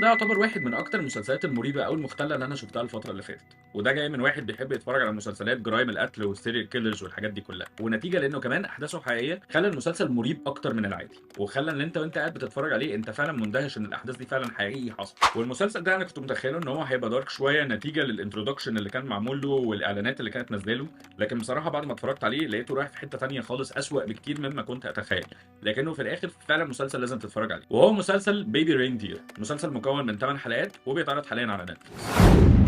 ده يعتبر واحد من أكتر المسلسلات المريبة أو المختلة اللي أنا شُفتها الفترة اللي فاتت، وده جاي من واحد بيحب يتفرّج على مسلسلات جرايم القتل والserial killers والحاجات دي كلّها، ونتيجة لإنه كمان أحداثه حقيقية، خلّى المسلسل مريب أكتر من العادي، وخلّى إن أنت وأنت قاعد بتتفرّج عليه أنت فعلًا مندهش إن الأحداث دي فعلًا حقيقي حصلت، والمسلسل ده أنا كنت متخيّله إن هو هيبقى dark شوية نتيجة للintroduction اللي كان معمول له والإعلانات اللي كانت نازلة له، لكن بصراحة بعد ما اتفرّجت عليه لقيته رايح في حتّة تانية خالص أسوأ بكتير مما كنت أتخيّل. لكنه في الآخر فعلًا مسلسل لازم تتفرّج عليه، وهو مسلسل Baby Reindeer مسلسل مكوّن من 8 حلقات وبيتعرض حاليًا على نتفليكس.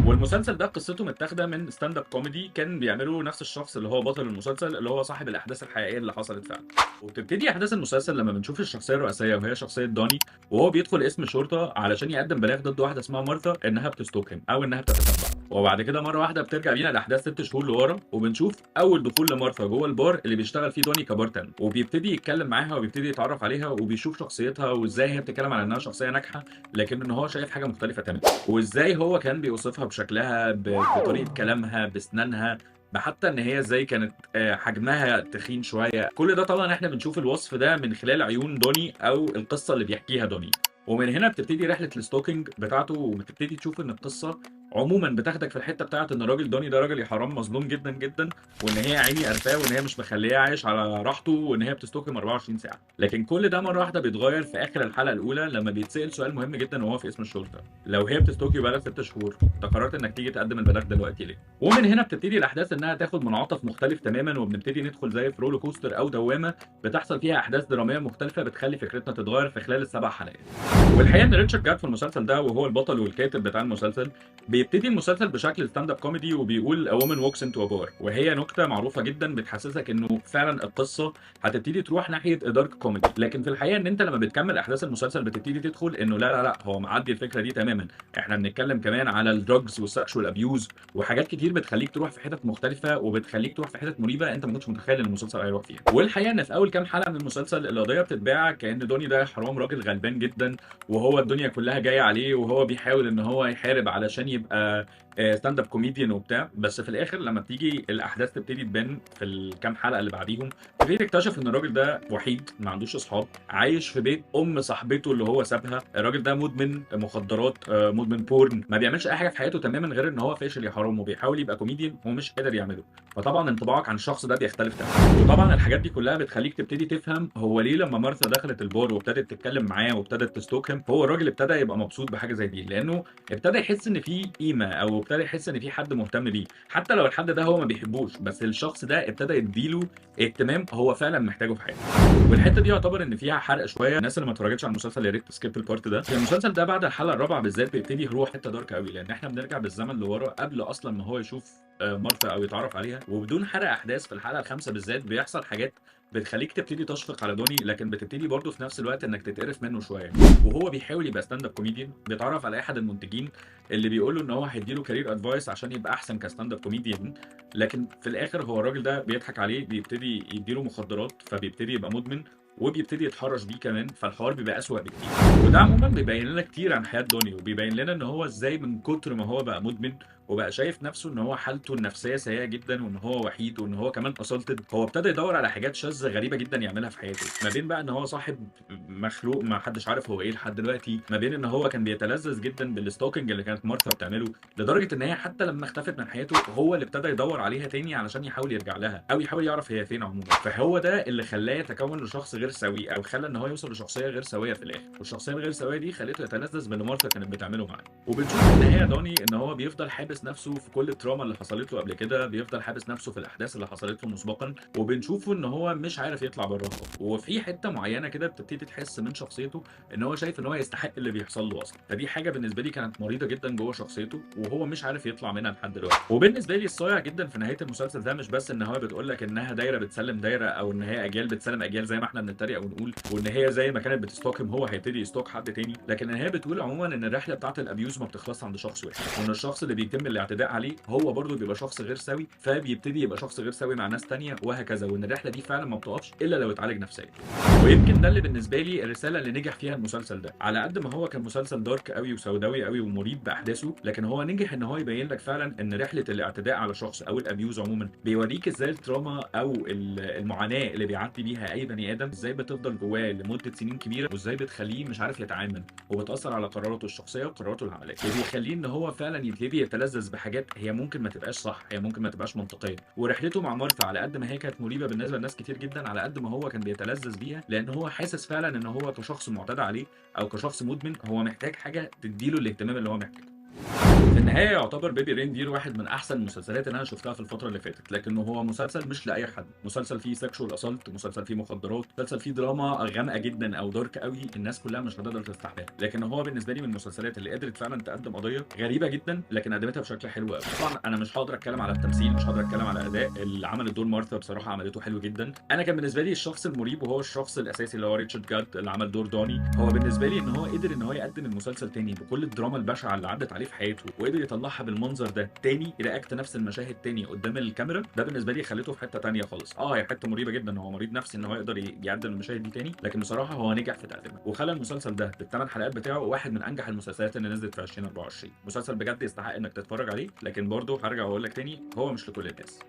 والمسلسل ده قصته متاخده من ستاند اب كوميدي كان بيعمله نفس الشخص اللي هو بطل المسلسل اللي هو صاحب الاحداث الحقيقيه اللي حصلت فعلا. وبتبتدي احداث المسلسل لما بنشوف الشخصيه الرئيسيه وهي شخصيه دوني وهو بيدخل اسم الشرطه علشان يقدم بلاغ ضد واحده اسمها مارثا انها بتستوكن او انها بتتتبع. وبعد كده مره واحده بترجع بينا الاحداث 6 شهور لورا وبنشوف اول دخول لمارثا جوه البار اللي بيشتغل فيه دوني كبارتن وبيبتدي يتكلم معاها وبيبتدي يتعرف عليها وبيشوف شخصيتها وازاي هي بتتكلم على انها شخصيه ناجحه لكن ان هو شايف حاجه مختلفه تماما. وإزاي هو كان بيوصفها بشكلها، بطريقة كلامها، بأسنانها، بحتى إن هي إزاي كانت حجمها تخين شوية، كل ده طبعًا إحنا بنشوف الوصف ده من خلال عيون دوني أو القصة اللي بيحكيها دوني، ومن هنا بتبتدي رحلة الstalking بتاعته، وبتبتدي تشوف إن القصة عمومًا بتاخدك في الحتة بتاعة إن الراجل دوني ده راجل يا حرام مظلوم جدًا، جدًا، وإن هي يا عيني قرفاه، وإن هي مش مخلّياه عايش على راحته، وإن هي بتstalk him 24 ساعة، لكن كل ده مرة واحدة بيتغيّر في آخر الحلقة الأولى لمّا بيتسأل سؤال مهم جدًا وهو في اسم الشرطة. لو هي بتستوكي بقى لها 6 شهور، أنت قررت إنك تيجي تقدّم البلاغ دلوقتي ليه؟ ومن هنا بتبتدي الأحداث إنها تاخد منعطف مختلف تمامًا، وبنبتدي ندخل زي في roller coaster أو دوّامة بتحصل فيها أحداث درامية مختلفة بتخلّي فكرتنا تتغيّر في خلال ال7 حلقات. والحقيقة إن ريتشارد جاد في المسلسل ده وهو البطل والكاتب بتاع المسلسل، بيبتدي المسلسل بشكل stand up comedy وبيقول a woman walks into a bar وهي نكتة معروفة جدًا بتحسسك إنه فعلًا القصة هتبتدي تروح ناحية dark comedy، لكن في الحقيقة إن أنت لمّا بتكمّل أحداث المسلسل بتبتدي تدخل إنه لا، لا، لأ، هو معدّي الفكرة دي تمامًا. إحنا بنتكلم كمان على الdrugs والsexual abuse وحاجات كتير بتخلّيك تروح في حتت مختلفة، وبتخلّيك تروح في حتت مريبة أنت ما كنتش متخيل إن المسلسل هيروح فيها. والحقيقة إن في أول كام حلقة من المسلسل القضية بتتباع كأن دوني ده حرام راجل غلبان جدًا، وهو الدنيا كلّها جاية عليه، وهو بيحاول إن هو يحارب علشان يبقى stand up comedian وبتاع، بس في الآخر لمّا بتيجي الأحداث تبتدي تبان في الكام حلقة اللي بعديهم، تبتدي تكتشف إن الراجل ده وحيد، ما عندوش أصحاب، عايش في بيت أم صاحبته اللي هو سابها، الراجل ده مدمن مخدرات، مدمن porn، ما بيعملش أي حاجة في حياته تمامًا غير إن هو فاشل يا حرام، وبيحاول يبقى comedian ومش قادر يعمله، فطبعًا انطباعك عن الشخص ده بيختلف تمامًا، وطبعًا الحاجات دي كلها بتخلّيك تبتدي تفهم هو ليه لمّا مارثا دخلت البار وابتدت تتكلم معاه وابتدت تstalk him هو الراجل ابتدى يبقى مبسوط بحاجة زي دي، لإنه ابتدى يحس إن في قيمة أو ابتدى يحس إن في حد مهتم بيه، حتى لو الحد ده هو ما بيحبوش، بس الشخص ده ابتدى يدّي له اهتمام هو فعلًا محتاجه في حياته. والحتة دي يعتبر إن فيها حرق شوية، الناس اللي ما اتفرجتش على المسلسل يا ريت تskip الpart ده. المسلسل ده بعد الحلقة الرابعة بالذات بيبتدي هو حتة dark أوي، لإن إحنا بنرجع بالزمن لورا قبل أصلًا ما هو يشوف مارثا أو يتعرف عليها، وبدون حرق أحداث في الحلقة الخامسة بالذات بيحصل حاجات بتخلّيك تبتدي تشفق على دوني، لكن بتبتدي برضه في نفس الوقت إنك تتقرف منه شوية، وهو بيحاول يبقى stand up comedian بيتعرف على أحد المنتجين اللي بيقول له إن هو هيدّي له career advice عشان يبقى أحسن كstand up comedian، لكن في الآخر هو الراجل ده بيضحك عليه، بيبتدي يدّي له مخدرات، فبيبتدي يبقى مدمن، وبيبتدي يتحرش بيه كمان، فالحوار بيبقى أسوأ بكتير. وده عمومًا بيبين لنا كتير عن حياة دوني، وبيبين لنا إن هو إزاي من كتر ما هو بقى مدمن، وبقى شايف نفسه إن هو حالته النفسية سيئة جدًا، وإن هو وحيد، وإن هو كمان assaulted، هو ابتدى يدوّر على حاجات شاذة غريبة جدًا يعملها في حياته، ما بين بقى إن هو صاحب مخلوق ما حدش عارف هو إيه لحد دلوقتي، ما بين إن هو كان بيتلذذ جدًا بالstalking اللي كانت مارثا بتعمله، لدرجة إن هي حتى لمّا اختفت من حياته هو اللي ابتدى يدوّر عليها تاني علشان يحاول يرجع لها، أو يحاول يعرف هي فين عمومًا، فهو ده اللي خلّاه يتكوّن لشخص غير سوي، أو خلّى إن هو يوصل لشخصية غير سوية في الآخر، والشخصية الغير سوية دي خلّته يتلذذ باللي مارثا كانت بتعمله معاه. وبنشوف في النهاية داني إن هو بيفضل حابس نفسه في كل التراما اللي حصلت له قبل كده، بيفضل حابس نفسه في الأحداث اللي حصلت له مسبقًا، وبنشوفه إن هو مش عارف يطلع براها، وفي حتة معينة كده بتبتدي تحس من شخصيته إن هو شايف إن هو يستحق اللي بيحصل له أصلًا، فدي حاجة بالنسبة لي كانت مريضة جدًا جوّه شخصيته، وهو مش عارف يطلع منها لحد دلوقتي. وبالنسبة لي الصايع جدًا في نهاية المسلسل ده مش بس إن هو بتقول لك إنها دايرة بتسلم دايرة، أو إن هي أجيال بتسلم أجيال زي ما إحنا بنتريق ونقول، وإن هي زي ما كانت بتstalk him هو هيبتدي يstalk حد تاني، لكن إن هي بتقول عمومًا إن الرحلة بتاعة الabuse ما بتخلصش عند شخص واحد، وإن الشخص اللي بيتم بيتم الاعتداء عليه هو برضه بيبقى شخص غير سوي، فبيبتدي يبقى شخص غير سوي مع ناس تانية وهكذا، وإن الرحلة دي فعلًا ما بتقفش إلا لو اتعالج نفسيًا. ويمكن ده اللي بالنسبة لي الرسالة اللي نجح فيها المسلسل ده، على قد ما هو كان مسلسل دارك أوي وسوداوي أوي ومريب بأحداثه، لكن هو نجح إن هو يبين لك فعلًا إن رحلة الاعتداء على شخص أو الabuse عمومًا بيوريك إزاي التراما أو المعاناة اللي بيعدي بيها أي بني آدم إزاي بتفضل جواه لمدة سنين كبيرة، وإزاي بتخليه مش عارف يتعامل، وبتأثر على قراراته الشخصية وقراراته العملية، وبيخليه إن هو فعلًا يبتدي يتلذذ بحاجات هي ممكن ما تبقاش صح، هي ممكن ما تبقاش منطقية. ورحلته مع مارثا على قد ما هي كانت مريبة بالنسبة لناس كتير جدًا، على قد ما هو كان بيتلذذ بيها، لأن هو حاسس فعلًا إن هو كشخص مُعتدى عليه أو كشخص مدمن، هو محتاج حاجة تدّي له الاهتمام اللي هو محتاجه. في النهاية يعتبر بيبي ريندير واحد من أحسن المسلسلات اللي أنا شُفتها في الفترة اللي فاتت، لكنه هو مسلسل مش لأي حد، مسلسل فيه sexual assault، مسلسل فيه مخدرات، مسلسل فيه دراما غامقة جدًا أو dark أوي الناس كلها مش هتقدر تستحملها، لكن هو بالنسبة لي من المسلسلات اللي قدرت فعلًا تقدّم قضية غريبة جدًا، لكن قدّمتها بشكل حلو أوي. طبعًا أنا مش هاقدر أتكلم على التمثيل، مش هاقدر أتكلم على أداء، اللي عملت دور مارثا بصراحة عملته حلو جدًا. أنا كان بالنسبة لي الشخص المريب وهو الشخص الأساسي اللي هو ريتشارد جاد اللي عمل دور دوني، هو بالنسبة لي إن هو قدر إن هو يقدّم المسلسل تاني بكل الدراما البشعة اللي عدّت عليه في حياته، وقدر يطلّعها بالمنظر ده تاني، يreact نفس المشاهد تاني قدّام الكاميرا، ده بالنسبة لي خلّيته في حتّة تانية خالص. هي حتّة مريبة جدًا، هو مريض نفسي إن هو يقدر يقدّم المشاهد دي تاني، لكن بصراحة هو نجح في تقديمها، وخلّى المسلسل ده بال8 حلقات بتاعه واحد من أنجح المسلسلات اللي نزلت في 2024. مسلسل بجد يستحق إنّك تتفرّج عليه، لكن برضه هارجع وأقول لك تاني، هو مش لكل الناس.